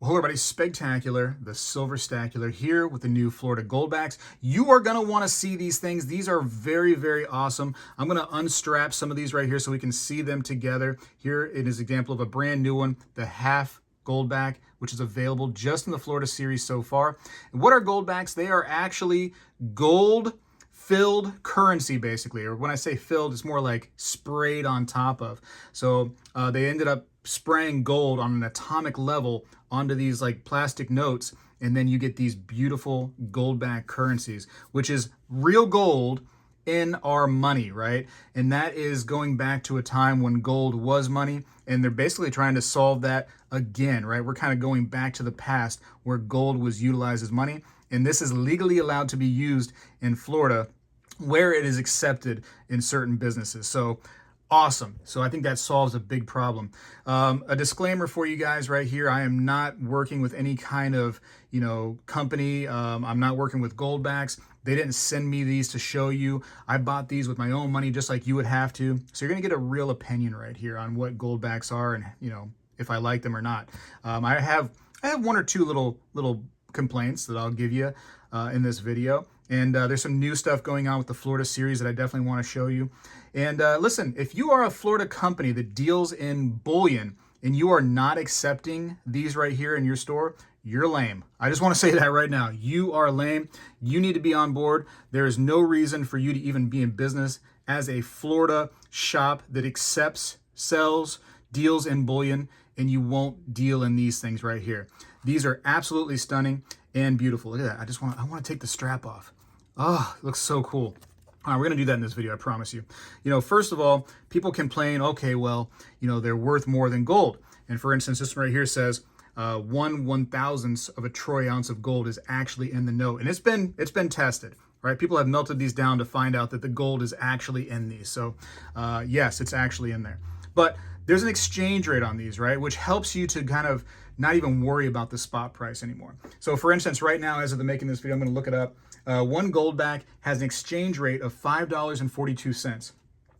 Hello everybody, Spegtacular, the Silver Stacular here with the new Florida Goldbacks. You are gonna wanna see these things. These are very, very awesome. I'm gonna unstrap some of these right here so we can see them together. Here it is an example of a brand new one, the half Goldback, which is available just in the Florida series so far. And what are Goldbacks? They are actually gold filled currency, basically. Or when I say filled, it's more like sprayed on top of. So they ended up spraying gold on an atomic level onto these like plastic notes, and then you get these beautiful gold-backed currencies, which is real gold in our money, right? And that is going back to a time when gold was money, and they're basically trying to solve that again, right? We're kind of going back to the past where gold was utilized as money, and this is legally allowed to be used in Florida where it is accepted in certain businesses. So awesome. So I think that solves a big problem. A disclaimer for you guys right here. I am not working with any kind of, company. I'm not working with Goldbacks. They didn't send me these to show you. I bought these with my own money, just like you would have to. So you're going to get a real opinion right here on what Goldbacks are and, if I like them or not. I have one or two little complaints that I'll give you in this video. And there's some new stuff going on with the Florida series that I definitely want to show you. And listen, if you are a Florida company that deals in bullion and you are not accepting these right here in your store, you're lame. I just want to say that right now. You are lame. You need to be on board. There is no reason for you to even be in business as a Florida shop that accepts, sells, deals in bullion, and you won't deal in these things right here. These are absolutely stunning and beautiful. Look at that. I want to take the strap off. Oh, it looks so cool. All right, we're going to do that in this video, I promise you. First of all, people complain, okay, well, they're worth more than gold. And for instance, this one right here says 1/1000th of a troy ounce of gold is actually in the note. And it's been tested, right? People have melted these down to find out that the gold is actually in these. So yes, it's actually in there. But there's an exchange rate on these, right? Which helps you to kind of not even worry about the spot price anymore. So for instance, right now, as of the making this video, I'm going to look it up. One Goldback has an exchange rate of $5.42.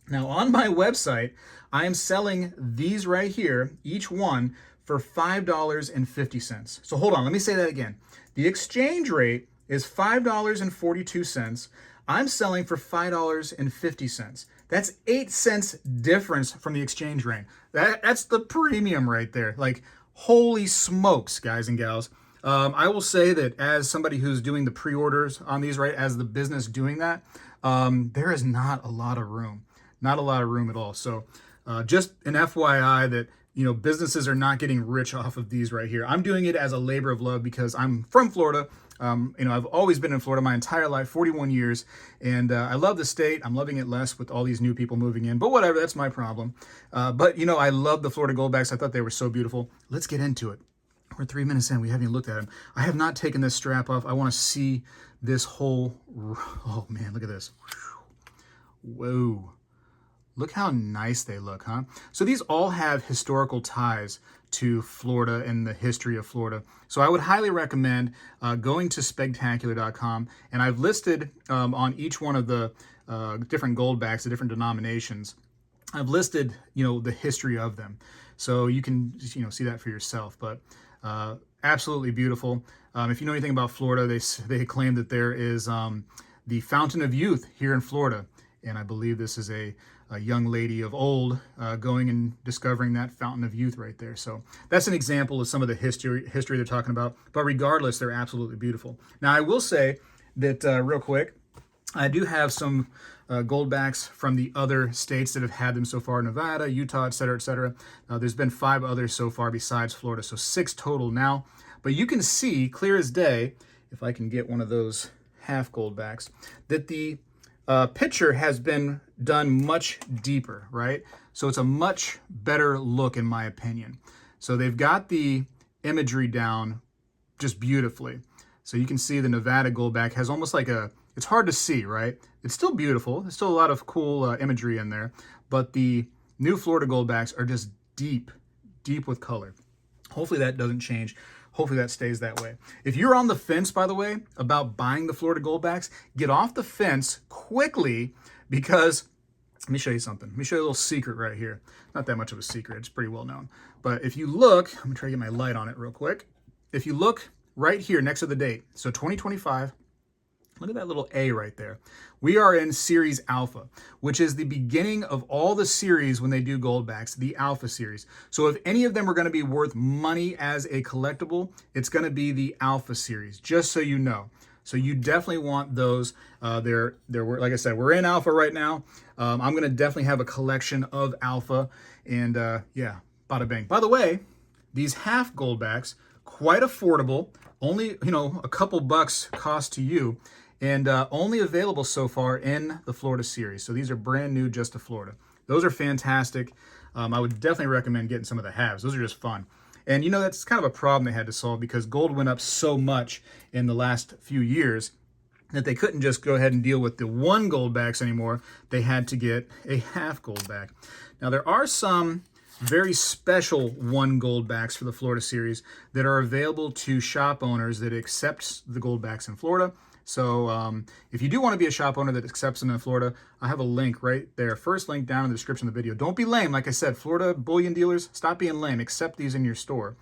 Now on my website, I am selling these right here, each one, for $5.50. So hold on, let me say that again. The exchange rate is $5.42. I'm selling for $5.50. That's 8 cents difference from the exchange rate. That's the premium right there. Like, holy smokes, guys and gals. I will say that as somebody who's doing the pre-orders on these, right, as the business doing that, there is not a lot of room. Not a lot of room at all. So just an FYI that, businesses are not getting rich off of these right here. I'm doing it as a labor of love because I'm from Florida. I've always been in Florida my entire life, 41 years, and I love the state. I'm loving it less with all these new people moving in, but whatever, that's my problem. But I love the Florida Goldbacks. I thought they were so beautiful. Let's get into it. We're 3 minutes in. We haven't even looked at them. I have not taken this strap off. I want to see this whole, oh man, look at this. Whoa. Look how nice they look, huh? So these all have historical ties to Florida and the history of Florida. So I would highly recommend going to spegtacular.com, and I've listed on each one of the different Goldbacks, the different denominations, I've listed, the history of them. So you can, see that for yourself. But absolutely beautiful. If you know anything about Florida, they claim that there is the Fountain of Youth here in Florida. And I believe this is a young lady of old going and discovering that Fountain of Youth right there. So that's an example of some of the history they're talking about. But regardless, they're absolutely beautiful. Now, I will say that real quick, I do have some Goldbacks from the other states that have had them so far: Nevada, Utah, et cetera, et cetera. There's been 5 others so far besides Florida, so 6 total now. But you can see clear as day, if I can get one of those half Goldbacks, that the picture has been done much deeper, right? So it's a much better look in my opinion. So they've got the imagery down just beautifully. So you can see the Nevada Goldback has almost like it's hard to see, right? It's still beautiful. There's still a lot of cool imagery in there, but the new Florida Goldbacks are just deep with color. Hopefully that doesn't change. Hopefully that stays that way. If you're on the fence, by the way, about buying the Florida Goldbacks, get off the fence quickly, because let me show you something. Let me show you a little secret right here. Not that much of a secret. It's pretty well known. But if you look, I'm going to try to get my light on it real quick. if you look right here next to the date, so 2025, look at that little A right there. We are in Series Alpha, which is the beginning of all the series when they do Goldbacks, the Alpha series. So if any of them are going to be worth money as a collectible, it's going to be the Alpha series, just so you know. So you definitely want those. They're like I said, we're in Alpha right now. I'm going to definitely have a collection of Alpha, and yeah, bada bang. By the way, these half Goldbacks, quite affordable, only, you know, a couple bucks cost to you, and only available so far in the Florida series. So these are brand new just to Florida. Those are fantastic. I would definitely recommend getting some of the halves. Those are just fun. And you know, that's kind of a problem they had to solve because gold went up so much in the last few years that they couldn't just go ahead and deal with the one Goldbacks anymore. They had to get a half Goldback. Now there are some very special one Goldbacks for the Florida series that are available to shop owners that accepts the Goldbacks in Florida. So if you do want to be a shop owner that accepts them in Florida, I have a link right there. First link down in the description of the video. Don't be lame. Like I said, Florida bullion dealers, stop being lame. Accept these in your store.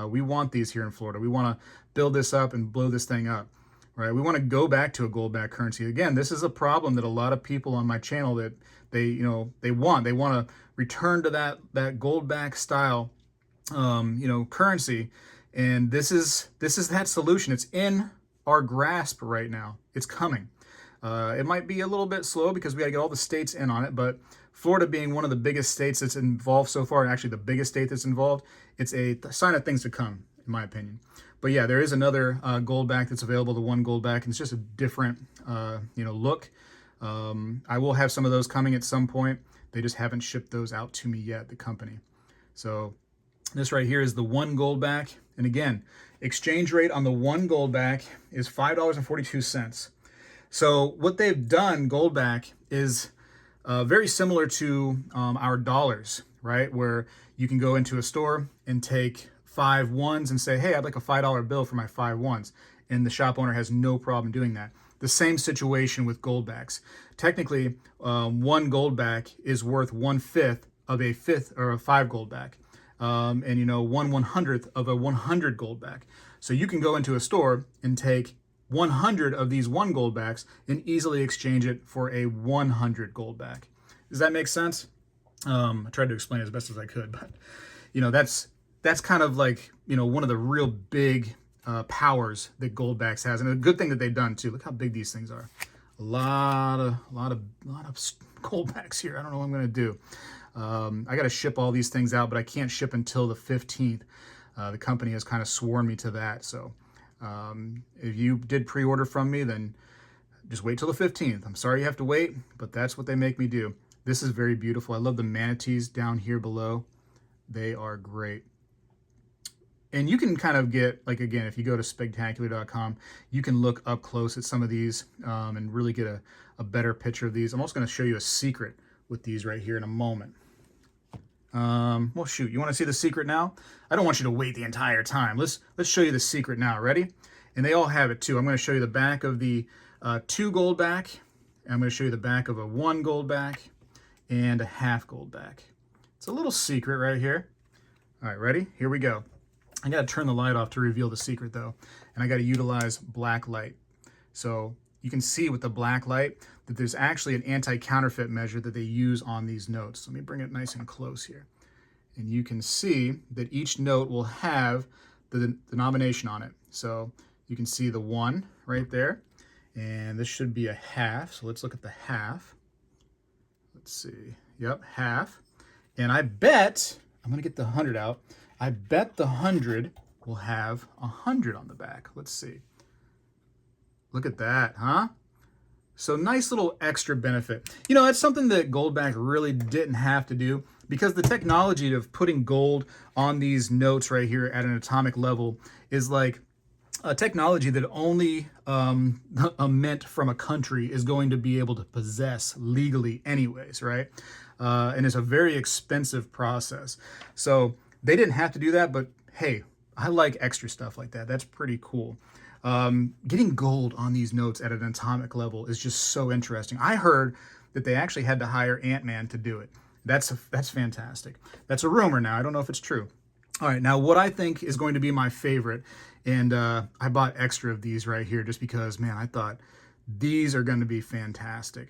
We want these here in Florida. We want to build this up and blow this thing up. Right? We want to go back to a gold-backed currency. Again, this is a problem that a lot of people on my channel that they want to return to that gold-backed style, currency. And this is that solution. It's in our grasp right now. It's coming. It might be a little bit slow because we got to get all the states in on it, but Florida being one of the biggest states that's involved so far, and actually the biggest state that's involved, it's a sign of things to come, in my opinion. But yeah, there is another Goldback that's available, the one Goldback, and it's just a different, look. I will have some of those coming at some point. They just haven't shipped those out to me yet, the company. So this right here is the one Goldback. And again, exchange rate on the one Goldback is $5.42. So what they've done, Goldback, is very similar to our dollars, right? Where you can go into a store and take 5 ones and say, hey, I'd like a $5 bill for my 5 ones. And the shop owner has no problem doing that. The same situation with Goldbacks. Technically, one Goldback is worth 1/5 of a 5th or a 5 Goldback. And 1/100th of a 100 Goldback. So you can go into a store and take 100 of these one Goldbacks and easily exchange it for a 100 Goldback. Does that make sense? I tried to explain it as best as I could, but that's kind of like, one of the real big powers that Goldbacks has, and a good thing that they've done too. Look how big these things are. A lot of Goldbacks here. I don't know what I'm gonna do. I got to ship all these things out, but I can't ship until the 15th. The company has kind of sworn me to that. So if you did pre-order from me, then just wait till the 15th. I'm sorry you have to wait, but that's what they make me do. This is very beautiful. I love the manatees down here below. They are great. And you can kind of get, like, again, if you go to Spegtacular.com, you can look up close at some of these and really get a better picture of these. I'm also going to show you a secret with these right here in a moment. Well, shoot, you want to see the secret now? I don't want you to wait the entire time. Let's show you the secret now. Ready? And they all have it too. I'm going to show you the back of the 2 Goldback. And I'm going to show you the back of a 1 Goldback and a half Goldback. It's a little secret right here. All right, ready? Here we go. I got to turn the light off to reveal the secret though. And I got to utilize black light. So you can see with the black light that there's actually an anti-counterfeit measure that they use on these notes. Let me bring it nice and close here. And you can see that each note will have the denomination on it. So you can see the 1 right there. And this should be a half. So let's look at the half. Let's see. Yep, half. And I bet, I'm going to get the 100 out. I bet the 100 will have 100 on the back. Let's see. Look at that, huh? So nice little extra benefit. That's something that Goldback really didn't have to do because the technology of putting gold on these notes right here at an atomic level is like a technology that only a mint from a country is going to be able to possess legally anyways, right? And it's a very expensive process. So they didn't have to do that, but hey, I like extra stuff like that. That's pretty cool. Getting gold on these notes at an atomic level is just so interesting. I heard that they actually had to hire Ant-Man to do it. That's fantastic. That's a rumor now. I don't know if it's true. All right, now what I think is going to be my favorite, and I bought extra of these right here just because, man, I thought these are going to be fantastic.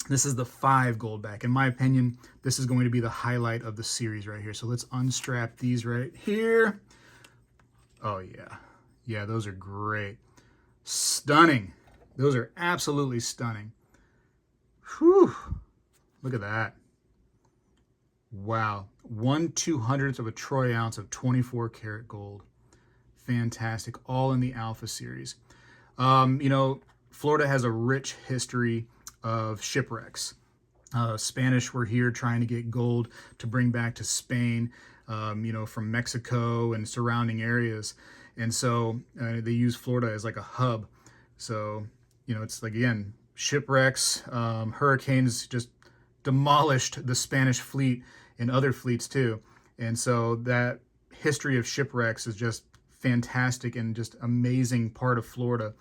This is the 5 Goldback. In my opinion, this is going to be the highlight of the series right here. So let's unstrap these right here. Oh, yeah. Yeah, those are great. Stunning. Those are absolutely stunning. Whew. Look at that. Wow. 1/200th of a troy ounce of 24 karat gold. Fantastic. All in the Alpha series. You know, Florida has a rich history of shipwrecks. Spanish were here trying to get gold to bring back to Spain, you know, from Mexico and surrounding areas. And so they use Florida as like a hub. So, you know, it's like, again, shipwrecks, hurricanes just demolished the Spanish fleet and other fleets too. And so that history of shipwrecks is just fantastic and just amazing part of Florida.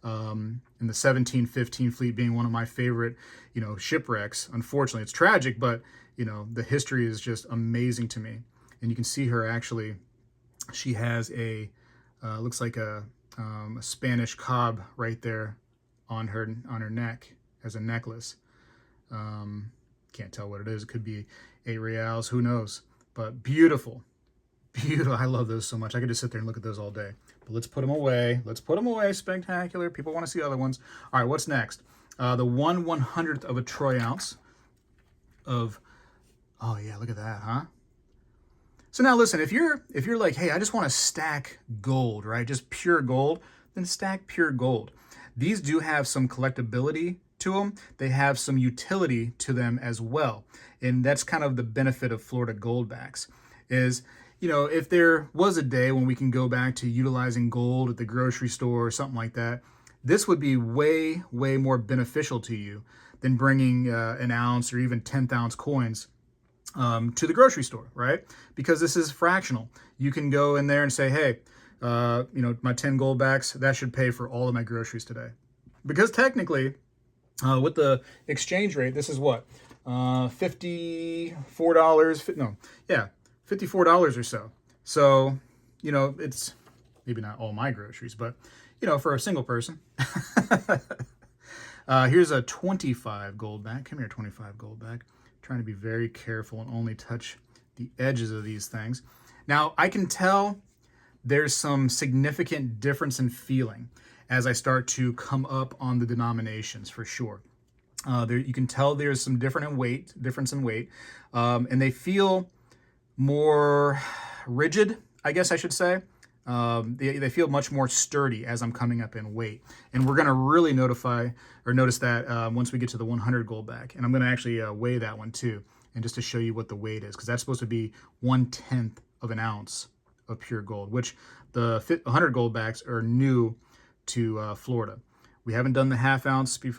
And the 1715 fleet being one of my favorite, you know, shipwrecks. Unfortunately, it's tragic, but, you know, the history is just amazing to me. And you can see her actually, she has a, looks like a Spanish cob right there on her neck as a necklace. Can't tell what it is. It could be 8 reals, who knows? But beautiful. Beautiful. I love those so much. I could just sit there and look at those all day. But let's put them away. Let's put them away. Spectacular. People want to see other ones. All right, what's next? The 1/100th of a troy ounce of, oh yeah, look at that, huh? So now listen, if you're like, hey, I just want to stack gold, right? Just pure gold, then stack pure gold. These do have some collectability to them. They have some utility to them as well. And that's kind of the benefit of Florida Goldbacks is, you know, if there was a day when we can go back to utilizing gold at the grocery store or something like that, this would be way, way more beneficial to you than bringing an ounce or even 10th ounce coins to the grocery store, right? Because this is fractional. You can go in there and say, hey, you know, my 10 Goldbacks, that should pay for all of my groceries today. Because technically, with the exchange rate, this is what? $54, no, yeah, $54 or so. So, you know, it's maybe not all my groceries, but, you know, for a single person. Here's a 25 Goldback. Come here, 25 Goldback. Trying to be very careful and only touch the edges of these things. Now, I can tell there's some significant difference in feeling as I start to come up on the denominations for sure. There, you can tell there's some difference in weight, and they feel more rigid, I guess I should say. They feel much more sturdy as I'm coming up in weight. And we're going to really notice that once we get to the 100 Goldback. And I'm going to actually weigh that one too, and just to show you what the weight is, because that's supposed to be 1/10 of an ounce of pure gold, which the 100 Goldbacks are new to Florida. We haven't done the half ounce, the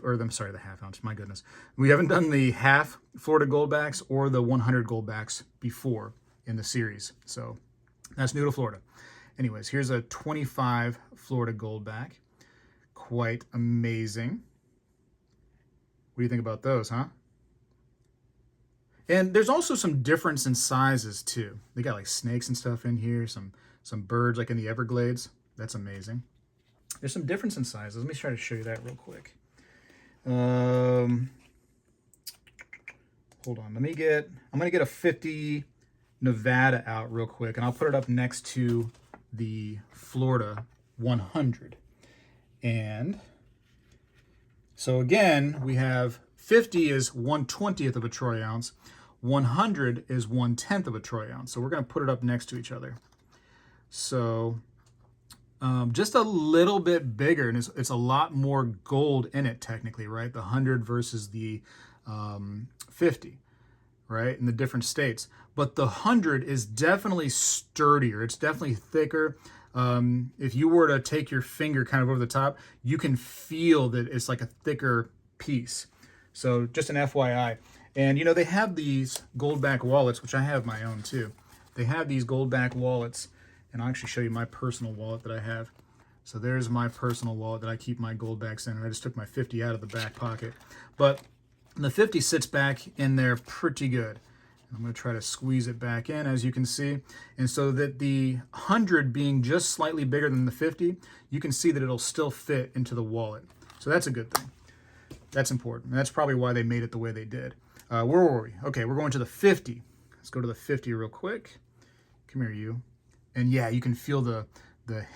half ounce, my goodness. We haven't done the half Florida Goldbacks or the 100 Goldbacks before in the series. So that's new to Florida. Anyways, here's a 25 Florida Goldback. Quite amazing. What do you think about those, huh? And there's also some difference in sizes too. They got like snakes and stuff in here, some birds like in the Everglades. That's amazing. There's some difference in sizes. Let me try to show you that real quick. Hold on. I'm going to get a 50 Nevada out real quick, and I'll put it up next to the Florida 100. And so again, we have 50 is 1/20th of a troy ounce. 100 is 1/10 of a troy ounce. So we're going to put it up next to each other. So just a little bit bigger, and it's a lot more gold in it technically, right? The 100 versus the 50, right? In the different states. But the 100 is definitely sturdier. It's definitely thicker. If you were to take your finger kind of over the top, you can feel that it's like a thicker piece. So just an FYI. And, you know, they have these Goldback wallets, which I have my own too. They have these Goldback wallets. And I'll actually show you my personal wallet that I have. So there's my personal wallet that I keep my Goldbacks in. I just took my 50 out of the back pocket. But the 50 sits back in there pretty good. I'm going to try to squeeze it back in, as you can see. And so that the 100 being just slightly bigger than the 50, you can see that it'll still fit into the wallet. So that's a good thing. That's important. And that's probably why they made it the way they did. Where were we? Okay, we're going to the 50. Let's go to the 50 real quick. Come here, you. And yeah, you can feel the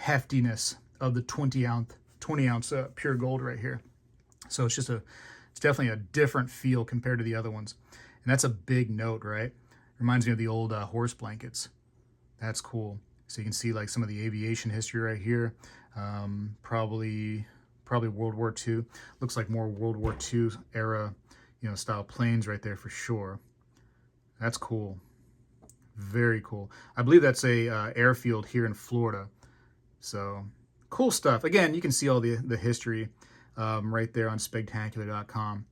heftiness of the 20 ounce pure gold right here. So it's definitely a different feel compared to the other ones. And that's a big note, right? Reminds me of the old horse blankets. That's cool. So you can see like some of the aviation history right here. Probably World War II. Looks like more World War II era, style planes right there for sure. That's cool. Very cool. I believe that's a airfield here in Florida. So cool stuff. Again, you can see all the history right there on Spegtacular.com.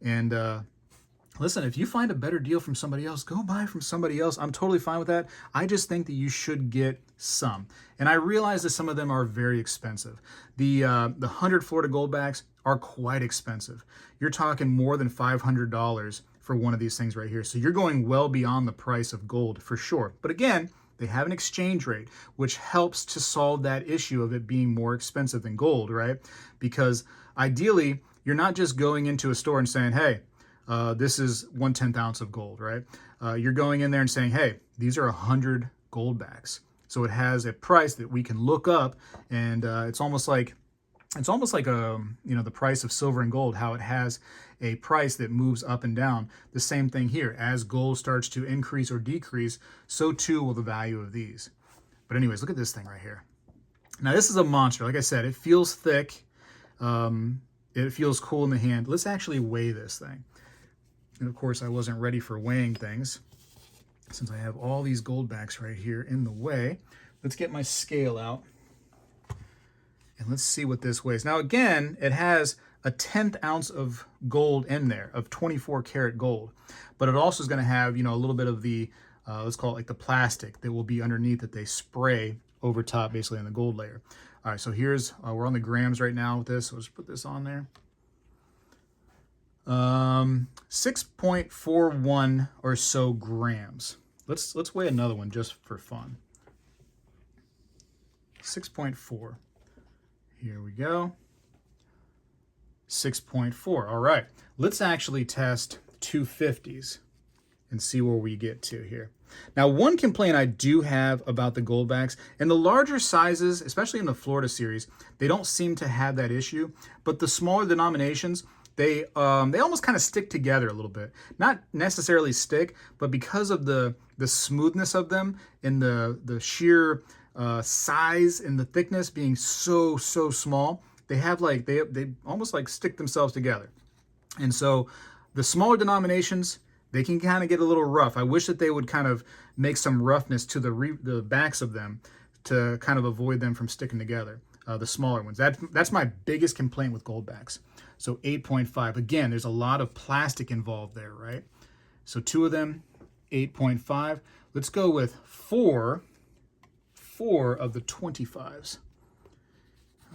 And listen, if you find a better deal from somebody else, go buy from somebody else. I'm totally fine with that. I just think that you should get some. And I realize that some of them are very expensive. The 100 Florida Goldbacks are quite expensive. You're talking more than $500 for one of these things right here. So you're going well beyond the price of gold for sure. But again, they have an exchange rate, which helps to solve that issue of it being more expensive than gold, right? Because ideally, you're not just going into a store and saying, hey, this is 1/10 ounce of gold, right? You're going in there and saying, hey, these are 100 Goldbacks. So it has a price that we can look up, and it's almost like the price of silver and gold, how it has a price that moves up and down. The same thing here. As gold starts to increase or decrease, so too will the value of these. But anyways, look at this thing right here. Now this is a monster. Like I said, it feels thick. It feels cool in the hand. Let's actually weigh this thing. And of course, I wasn't ready for weighing things since I have all these Goldbacks right here in the way. Let's get my scale out and let's see what this weighs. Now again, it has a 1/10 ounce of gold in there, of 24 karat gold, but it also is going to have, a little bit of the, let's call it like the plastic that will be underneath that they spray over top, basically on the gold layer. All right, so here's, we're on the grams right now with this, so let's put this on there. 6.41 or so grams. Let's weigh another one just for fun. 6.4. Here we go. 6.4. All right. Let's actually test 250s and see where we get to here. Now, one complaint I do have about the Goldbacks, and the larger sizes, especially in the Florida series, they don't seem to have that issue, but the smaller denominations, they almost kind of stick together a little bit. Not necessarily stick, but because of the smoothness of them and the sheer size and the thickness being so small, they have like they almost like stick themselves together. And so the smaller denominations, they can kind of get a little rough. I wish that they would kind of make some roughness to the backs of them to kind of avoid them from sticking together. The smaller ones. That's my biggest complaint with Goldbacks. So 8.5. Again, there's a lot of plastic involved there, right? So two of them, 8.5. Let's go with four of the 25s.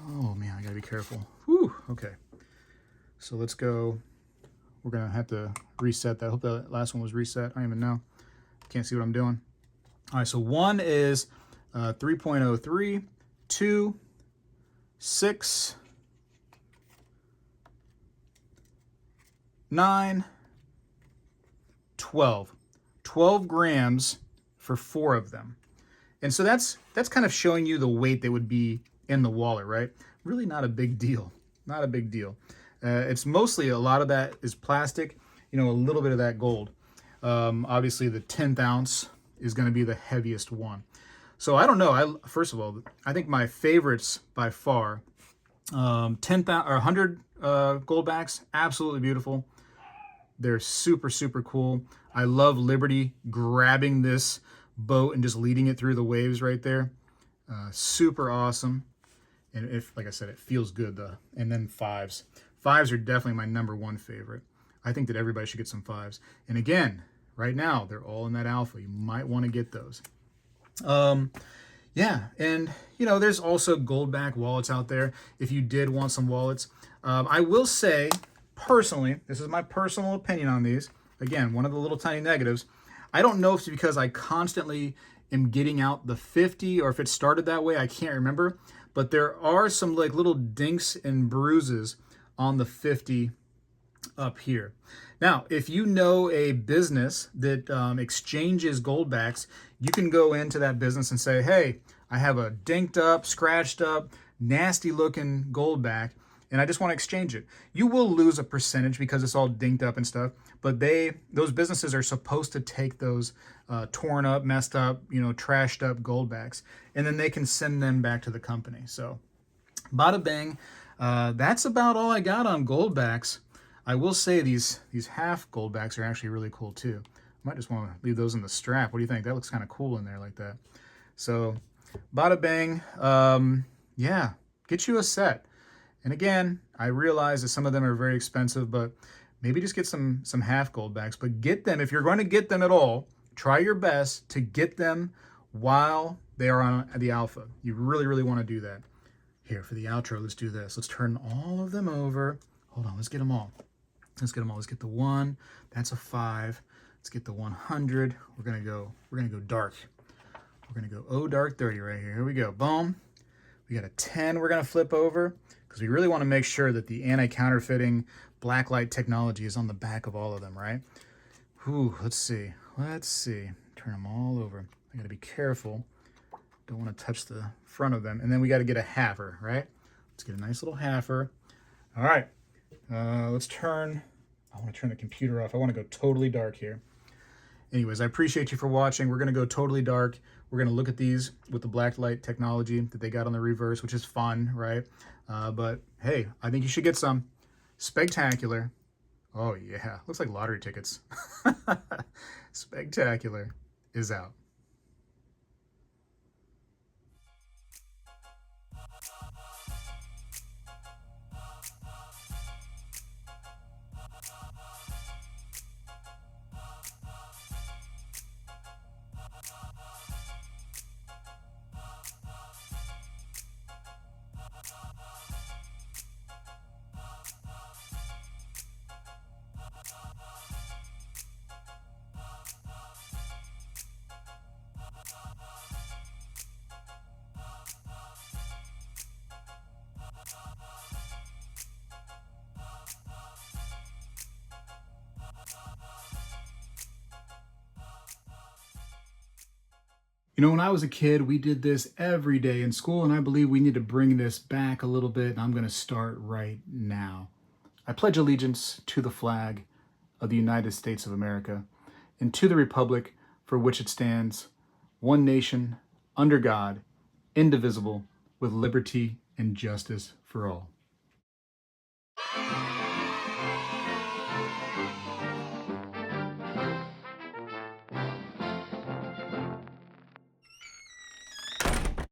Oh man, I gotta be careful. Whew, okay. So let's go. We're gonna have to reset that. I hope that last one was reset. I don't even know. Can't see what I'm doing. All right, so one is 3.03, 2, 6, 9, 12. 12 grams for four of them. And so that's kind of showing you the weight that would be in the wallet, right? Really not a big deal. Not a big deal. It's mostly, a lot of that is plastic, a little bit of that gold. Obviously the 10th ounce is going to be the heaviest one. So I don't know. First of all, I think my favorites by far, 100 Goldbacks, absolutely beautiful. They're super cool. I love Liberty grabbing this boat and just leading it through the waves right there. Super awesome. And like I said, it feels good though. And then fives. Fives are definitely my #1 favorite. I think that everybody should get some fives. And again, right now, they're all in that alpha. You might want to get those. Yeah, and there's also Goldback wallets out there if you did want some wallets. I will say, personally, this is my personal opinion on these. Again, one of the little tiny negatives, I don't know if it's because I constantly am getting out the 50 or if it started that way. I can't remember. But there are some like little dinks and bruises on the 50 up here. Now, if you know a business that exchanges Goldbacks, you can go into that business and say, hey, I have a dinked up, scratched up, nasty looking Goldback, and I just want to exchange it. You will lose a percentage because it's all dinked up and stuff, but those businesses are supposed to take those torn up, messed up, trashed up Goldbacks, and then they can send them back to the company. So bada bang. That's about all I got on Goldbacks. I will say these half Goldbacks are actually really cool too. I might just want to leave those in the strap. What do you think? That looks kind of cool in there like that. So bada bang. Yeah, get you a set. And again, I realize that some of them are very expensive, but maybe just get some half Goldbacks. But get them, if you're going to get them at all, try your best to get them while they are on the alpha. You really, really want to do that. Here, for the outro, let's do this. Let's turn all of them over. Hold on, let's get them all. Let's get them all. Let's get the 1. That's a 5. Let's get the 100. We're gonna go dark. We're gonna go dark 30 right here. Here we go. Boom. We got a 10 we're gonna flip over because we really want to make sure that the anti-counterfeiting blacklight technology is on the back of all of them, right? Ooh, let's see. Let's see. Turn them all over. I gotta be careful. Don't want to touch the front of them. And then we got to get a halfer, right? Let's get a nice little halfer. All right. Let's turn. I want to turn the computer off. I want to go totally dark here. Anyways, I appreciate you for watching. We're going to go totally dark. We're going to look at these with the black light technology that they got on the reverse, which is fun, right? But hey, I think you should get some. Spegtacular. Oh yeah, looks like lottery tickets. Spegtacular is out. When I was a kid, we did this every day in school, and I believe we need to bring this back a little bit, and I'm going to start right now. I pledge allegiance to the flag of the United States of America and to the republic for which it stands, one nation, under God, indivisible, with liberty and justice for all.